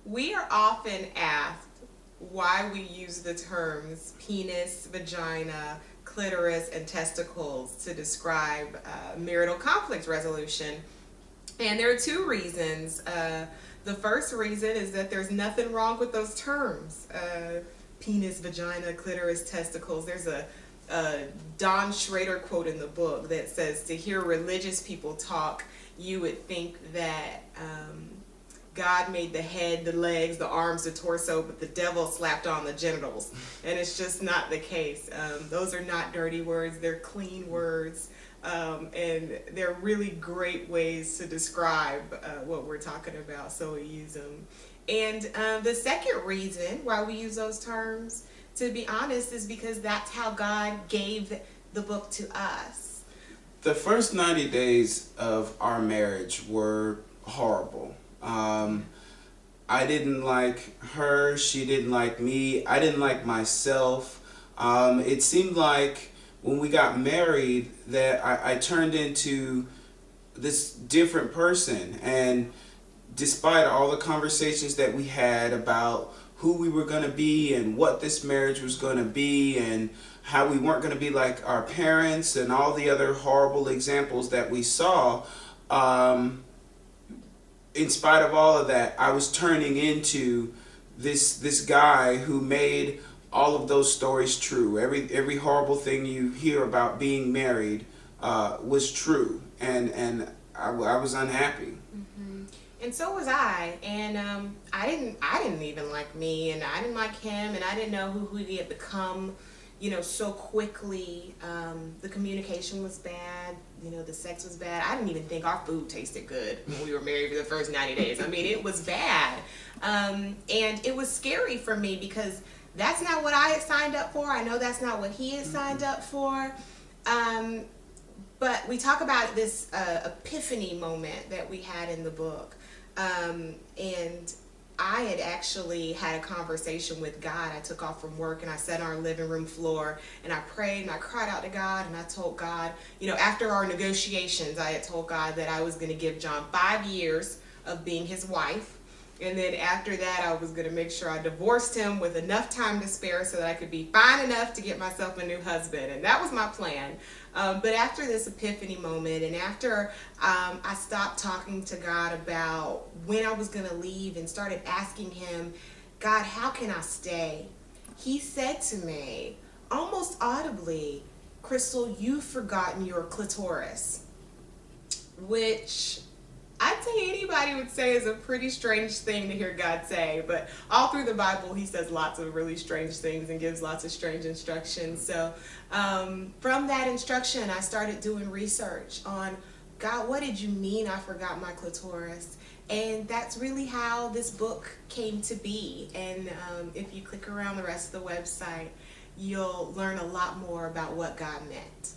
We are often asked why we use the terms penis, vagina, clitoris, and testicles to describe marital conflict resolution. And there are two reasons. The first reason is that there's nothing wrong with those terms. Penis, vagina, clitoris, testicles. There's a Don Schrader quote in the book that says, to hear religious people talk, you would think that God made the head, the legs, the arms, the torso, but the devil slapped on the genitals. And it's just not the case. Those are not dirty words, they're clean words. And they're really great ways to describe what we're talking about, so we use them. And the second reason why we use those terms, to be honest, is because that's how God gave the book to us. The first 90 days of our marriage were horrible. I didn't like her, she didn't like me, I didn't like myself. It seemed like when we got married that I turned into this different person, and despite all the conversations that we had about who we were going to be and what this marriage was going to be and how we weren't going to be like our parents and all the other horrible examples that we saw, in spite of all of that, I was turning into this guy who made all of those stories true. Every horrible thing you hear about being married was true, and I was unhappy. Mm-hmm. And so was I. And I didn't even like me, and I didn't like him, and I didn't know who he had become. So quickly. The communication was bad. The sex was bad. I didn't even think our food tasted good when we were married for the first 90 days. I mean, it was bad. And it was scary for me because that's not what I had signed up for. I know that's not what he had signed up for. But we talk about this epiphany moment that we had in the book. And I had actually had a conversation with God. I took off from work and I sat on our living room floor and I prayed and I cried out to God, and I told God, after our negotiations, I had told God that I was going to give John 5 years of being his wife. And then after that, I was going to make sure I divorced him with enough time to spare so that I could be fine enough to get myself a new husband. And that was my plan. But after this epiphany moment, and after I stopped talking to God about when I was going to leave and started asking him, God, how can I stay? He said to me, almost audibly, Crystal, you've forgotten your clitoris, which I'd say anybody would say is a pretty strange thing to hear God say, but all through the Bible, he says lots of really strange things and gives lots of strange instructions. So from that instruction, I started doing research on, God, what did you mean I forgot my clitoris? And that's really how this book came to be. And if you click around the rest of the website, you'll learn a lot more about what God meant.